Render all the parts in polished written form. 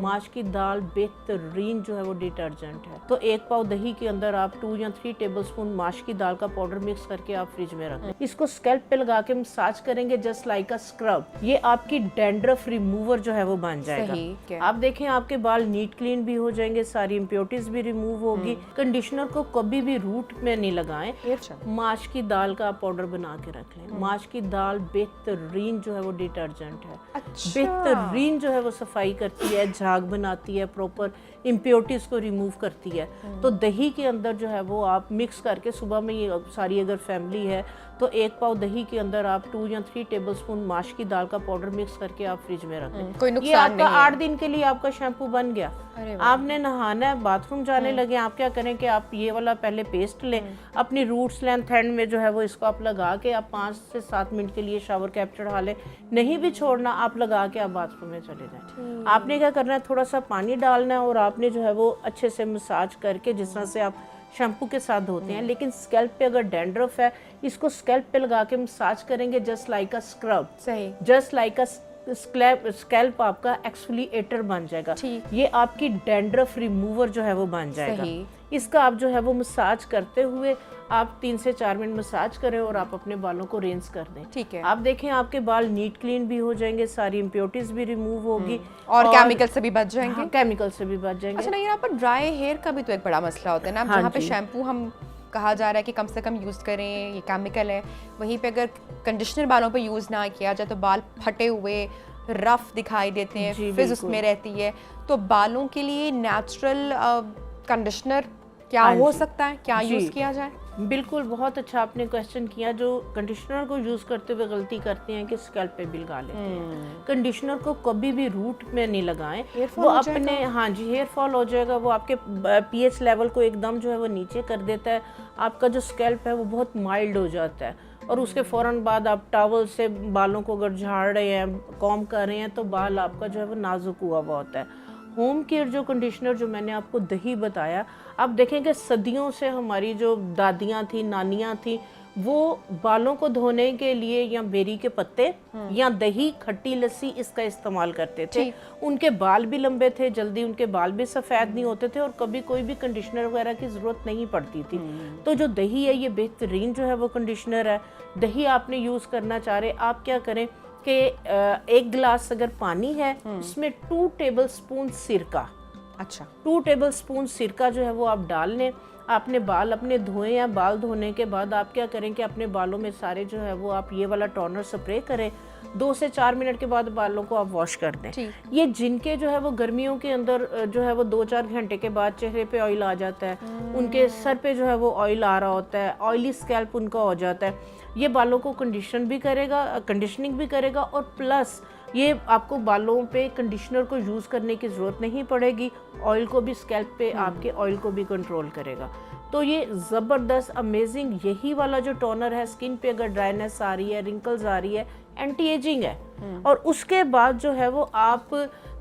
माश की दाल बेहतरीन जो है वो डिटर्जेंट है। तो 1 पाव दही के अंदर आप 2 या 3 टेबलस्पून माश की दाल का पाउडर मिक्स करके आप फ्रिज में रखें। इसको स्कैल्प पे लगा के मसाज करेंगे जस्ट लाइक अ स्क्रब। ये आपकी डैंड्रफ रिमूवर जो है वो बन जाएगा। आप देखें आपके बाल नीट क्लीन भी हो जाएंगे, सारी इम्प्योरिटीज भी रिमूव होगी। कंडीशनर को कभी भी रूट में नहीं लगाएं। माश की दाल का पाउडर बना के रख लें। माश की दाल बेहतरीन जो है वो डिटर्जेंट है। बेहतरीन जो है वो सफाई करती है, झाग बनाती है, प्रॉपर इम्प्योरिटीज को रिमूव करती है। तो दही के अंदर जो है वो आप मिक्स करके सुबह में ये सारी अगर फैमिली है तो 1 पाव दही के अंदर आप 2 या 3 टेबलस्पून माश की दाल का पाउडर मिक्स करके आप फ्रिज में रखें। कोई नुकसान ये आपका नहीं 8 दिन के लिए आपका शैम्पू बन गया। आपने नहाना है, बाथरूम जाने लगे, आप क्या करें कि आप ये वाला पहले पेस्ट लें, अपनी रूट्स लेंथ एंड में जो है वो इसको आप लगा के आप 5 से 7 मिनट के लिए शावर कैप चढ़ा लें। नहीं भी छोड़ना, आप लगा के आप बाथरूम में चले जाएं। आपने क्या करना है, थोड़ा सा पानी डालना है और आपने जो है वो अच्छे से मसाज करके जिस तरह से आप शैम्पू के साथ धोते हैं, लेकिन स्कैल्प पे अगर डैंड्रफ है इसको स्कैल्प पे लगा के मसाज करेंगे जस्ट लाइक अ स्क्रब। सही, जस्ट लाइक अ स्कैल्प आपका एक्सफोलिएटर बन जाएगा। ये आपकी डैंड्रफ रिमूवर जो है वो बन जाएगा। इसका आप जो है वो मसाज करते हुए आप 3 से 4 मिनट मसाज करें और आप अपने बालों को रेंज कर दें। ठीक है। आप देखें आपके बाल नीट क्लीन भी हो जाएंगे, सारी इम्प्योरिटीज भी रिमूव होगी और केमिकल से भी बच जाएंगे। हाँ, केमिकल से भी बच जाएंगे। अच्छा, नहीं यहाँ पर ड्राई हेयर का भी तो एक बड़ा मसला होता है ना। जहाँ पे शैम्पू हम कहा जा रहा है कि कम से कम यूज़ करें, ये केमिकल है, वहीं पे अगर कंडीशनर बालों पे यूज़ ना किया जाए तो बाल फटे हुए रफ दिखाई देते हैं, फिर उसमें रहती है। तो बालों के लिए नेचुरल कंडीशनर क्या हो सकता है, क्या यूज़ किया जाए? बिल्कुल, बहुत अच्छा आपने क्वेश्चन किया। जो कंडीशनर को यूज़ करते हुए गलती करते हैं कि स्कैल्प पे भी लगा लेते हैं। कंडीशनर को कभी भी रूट में नहीं लगाएं, वो अपने हाँ जी हेयर फॉल हो जाएगा। वो आपके पीएच लेवल को एकदम जो है वो नीचे कर देता है। आपका जो स्कैल्प है वो बहुत माइल्ड हो जाता है और उसके फ़ौरन बाद आप टॉवल से बालों को अगर झाड़ रहे हैं, कॉम कर रहे हैं, तो बाल आपका जो है वो नाजुक हुआ होता है। होम केयर जो कंडीशनर जो मैंने आपको दही बताया, आप देखेंगे सदियों से हमारी जो दादियाँ थी, नानियाँ थी, वो बालों को धोने के लिए या बेरी के पत्ते या दही, खट्टी लस्सी इसका इस्तेमाल करते थे। उनके बाल भी लंबे थे, जल्दी उनके बाल भी सफ़ेद नहीं होते थे और कभी कोई भी कंडीशनर वगैरह की ज़रूरत नहीं पड़ती थी। तो जो दही है ये बेहतरीन जो है वो कंडीशनर है। दही आपने यूज़ करना चाह रहे, आप क्या करें कि 1 गिलास अगर पानी है उसमें 2 टेबलस्पून सिरका, 2 टेबलस्पून सिरका जो है वो आप डाल लें। आपने बाल अपने धोए या बाल धोने के बाद आप क्या करें कि अपने बालों में सारे जो है वो आप ये वाला टोनर स्प्रे करें। 2 से 4 मिनट के बाद बालों को आप वॉश कर दें। ये जिनके जो है वो गर्मियों के अंदर जो है वो 2-4 घंटे के बाद चेहरे पे ऑयल आ जाता है, उनके सर पे जो है वो ऑयल आ रहा होता है, ऑयली स्कैल्प उनका हो जाता है, ये बालों को कंडीशनिंग भी करेगा और प्लस ये आपको बालों पे कंडीशनर को यूज़ करने की ज़रूरत नहीं पड़ेगी। ऑयल को भी स्कैल्प पे आपके ऑयल को भी कंट्रोल करेगा। तो ये ज़बरदस्त अमेजिंग यही वाला जो टोनर है, स्किन पे अगर ड्राइनेस आ रही है, रिंकल्स आ रही है, एंटी एजिंग है। और उसके बाद जो है वो आप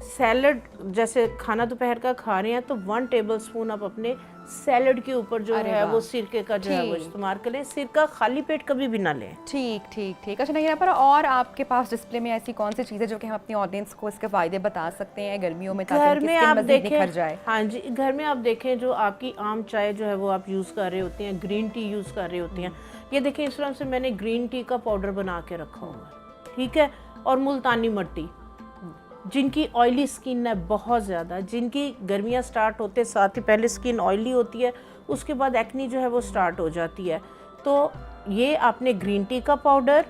सैलड जैसे खाना दोपहर का खा रहे हैं तो 1 टेबलस्पून आप अपने सैलड के ऊपर जो है वो सिरके का जो है वो इस्तेमाल करें। सिरका खाली पेट कभी भी ना लें। ठीक। अच्छा, नहीं पर और आपके पास डिस्प्ले में ऐसी कौन सी चीज़ें जो कि हम अपनी ऑडियंस को इसके फायदे बता सकते हैं गर्मियों में, ताकि घर में आप निखर जाए? हाँ जी, घर में आप देखें जो आपकी आम चाय जो है वो आप यूज़ कर रहे होते हैं, ग्रीन टी यूज़ कर रहे होते हैं, ये देखें इस तरह से मैंने ग्रीन टी का पाउडर बना के रखा हुआ है, ठीक है। और मुल्तानी मिट्टी, जिनकी ऑयली स्किन है बहुत ज़्यादा, जिनकी गर्मियाँ स्टार्ट होते साथ ही पहले स्किन ऑयली होती है, उसके बाद एक्नी जो है वो स्टार्ट हो जाती है, तो ये आपने ग्रीन टी का पाउडर,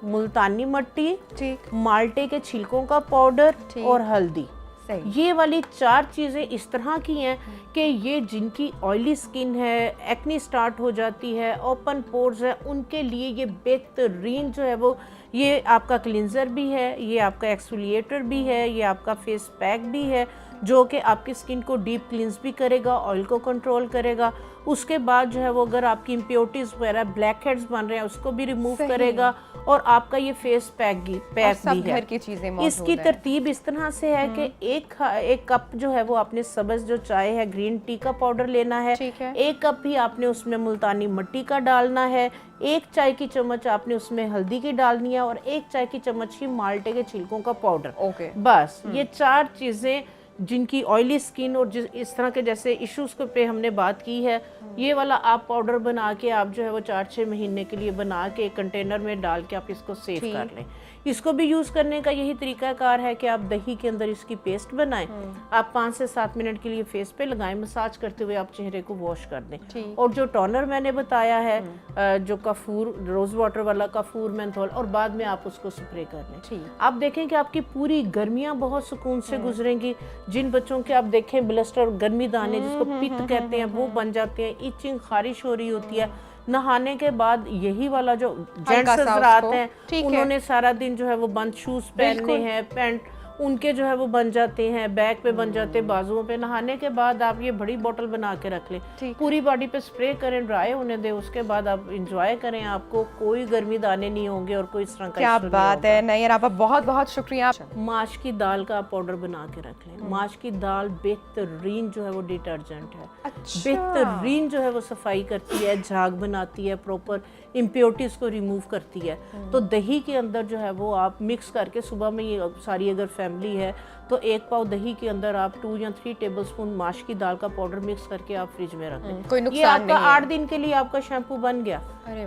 मुल्तानी मिट्टी, माल्टे के छिलकों का पाउडर और हल्दी, ये वाली 4 चीज़ें इस तरह की हैं कि ये जिनकी ऑयली स्किन है, एक्नी स्टार्ट हो जाती है, ओपन पोर्स है, उनके लिए ये बेहतरीन जो है वो ये आपका क्लिंजर भी है, ये आपका एक्सफोलिएटर भी है, ये आपका फेस पैक भी है जो कि आपकी स्किन को डीप क्लींस भी करेगा, ऑयल को कंट्रोल करेगा। उसके बाद जो है वो अगर आपकी इम्प्योरिटीज़ वगैरह ब्लैक हेड्स बन रहे हैं उसको भी रिमूव करेगा और आपका ये फेस पैक भी है। घर की चीज़ें मौजूद इसकी तरतीब इस तरह से है कि एक कप जो है वो आपने सब्ज़ जो चाय है ग्रीन टी का पाउडर लेना है, 1 कप ही आपने उसमें मुल्तानी मिट्टी का डालना है, 1 चाय की चम्मच आपने उसमें हल्दी की डालनी है और 1 चाय की चम्मच ही माल्टे के छिलकों का पाउडर। बस ये 4 चीज़ें जिनकी ऑयली स्किन और जिस इस तरह के जैसे इश्यूज पे हमने बात की है, ये वाला आप पाउडर बना के आप जो है वो 4-6 महीने के लिए बना के कंटेनर में डाल के आप इसको सेव कर लें। इसको भी यूज़ करने का यही तरीकाकार है कि आप दही के अंदर इसकी पेस्ट बनाएं, आप 5 से 7 मिनट के लिए फेस पे लगाएं, मसाज करते हुए आप चेहरे को वॉश कर दें। और जो टोनर मैंने बताया है जो कफूर रोज वाटर वाला कफूर मेंथोल, और बाद में आप उसको स्प्रे कर लें। आप देखें कि आपकी पूरी गर्मियां बहुत सुकून से गुजरेंगी। जिन बच्चों के आप देखें ब्लस्टर गर्मी दाने जिसको पित्त कहते हैं वो बन जाते हैं, इचिंग खारिश हो रही होती है, नहाने के बाद यही वाला जो जेंट्स हजरात हैं उन्होंने सारा दिन जो है वो बंद शूज पहनने हैं, पैंट उनके जो है वो बन जाते हैं, बैक पे बन जाते हैं, बाजुओं पे। नहाने के बाद आप ये बड़ी बोतल बना के रख लें, पूरी बॉडी पे स्प्रे करें, ड्राई होने दें, उसके बाद आप इंजॉय करें, आपको कोई गर्मी दाने नहीं होंगे और कोई इस तरह का क्या बात है। नहीं आपका बहुत बहुत शुक्रिया। माश की दाल का आप पाउडर बना के रख लें। माश की दाल बेहतरीन जो है वो डिटर्जेंट है, बेहतरीन जो है वो सफाई करती है, झाग बनाती है, प्रॉपर इम्प्योरिटीज़ को रिमूव करती है। तो दही के अंदर जो है वो आप मिक्स करके सुबह में ये सारी अगर फैमिली है तो 1 पाव दही के अंदर आप 2 या 3 टेबलस्पून माश की दाल का पाउडर मिक्स करके आप फ्रिज में रख लें। कोई नुकसान ये आपका नहीं 8 दिन के लिए आपका शैम्पू बन गया।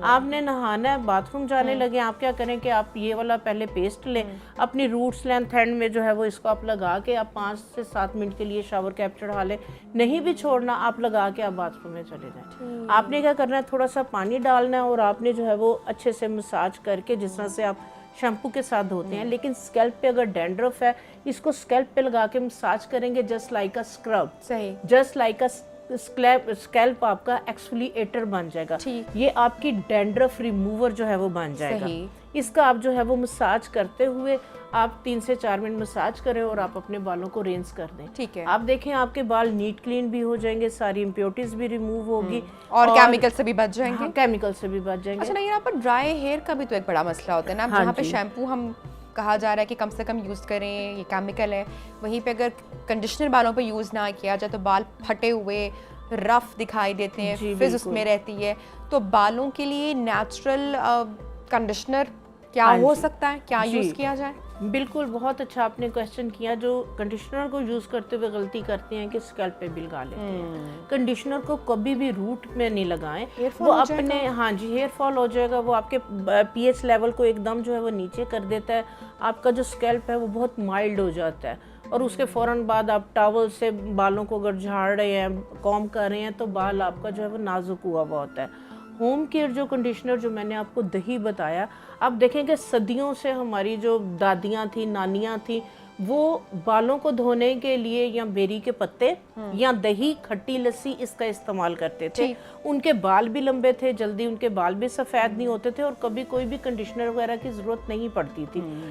आपने नहाना है, बाथरूम जाने लगे, आप क्या करें कि आप ये वाला पहले पेस्ट लें, अपनी रूट्स लेंथ हैंड में जो है वो इसको आप लगा के आप 5 से 7 मिनट के लिए शावर कैप चढ़ा लें। नहीं भी छोड़ना, आप लगा के आप बाथरूम में चले जाएं। आपने क्या करना है, थोड़ा सा पानी डालना है और आपने जो है वो अच्छे से मसाज करके, जिस तरह से आप शैम्पू के साथ धोते हैं, लेकिन स्कैल्प पे अगर डैंड्रफ है इसको स्कैल्प पे लगा के मसाज करेंगे जस्ट लाइक अ स्क्रब। सही, जस्ट लाइक अ स्कैल्प आपका एक्सफोलिएटर बन जाएगा। ये आपकी डैंड्रफ रिमूवर जो है वो बन जाएगा। इसका आप जो है वो मसाज करते हुए आप 3 से 4 मिनट मसाज करें और आप अपने बालों को रेंज कर दें। ठीक है, आप देखें आपके बाल नीट क्लीन भी हो जाएंगे, सारी इम्प्योरिटीज भी रिमूव होगी और केमिकल से भी बच जाएंगे। हाँ, केमिकल से भी बच जाएंगे। अच्छा, नहीं यहाँ पर ड्राई हेयर का भी तो एक बड़ा मसला होता है ना, जहाँ पे शैम्पू हम कहा जा रहा है कि कम से कम यूज़ करें, ये केमिकल है, वहीं पे अगर कंडीशनर बालों पे यूज़ ना किया जाए तो बाल फटे हुए रफ दिखाई देते हैं, फिर उसमें रहती है। तो बालों के लिए नेचुरल कंडीशनर क्या हो सकता है, क्या यूज़ किया जाए? बिल्कुल, बहुत अच्छा आपने क्वेश्चन किया। जो कंडीशनर को यूज़ करते हुए गलती करते हैं कि स्कैल्प पे भी लगा लेते हैं। कंडीशनर को कभी भी रूट में नहीं लगाएं, वो अपने हाँ जी हेयर फॉल हो जाएगा, वो आपके पीएच लेवल को एकदम जो है वो नीचे कर देता है, आपका जो स्कैल्प है वो बहुत माइल्ड हो जाता है। और उसके फ़ौरन बाद आप टॉवल से बालों को अगर झाड़ रहे हैं, कॉम्ब कर रहे हैं, तो बाल आपका जो है वो नाजुक हुआ होता है। होम केयर जो कंडीशनर जो मैंने आपको दही बताया, आप देखेंगे सदियों से हमारी जो दादियाँ थी, नानियाँ थी, वो बालों को धोने के लिए या बेरी के पत्ते या दही, खट्टी लस्सी इसका इस्तेमाल करते थे। उनके बाल भी लंबे थे, जल्दी उनके बाल भी सफ़ेद नहीं होते थे और कभी कोई भी कंडीशनर वगैरह की ज़रूरत नहीं पड़ती थी।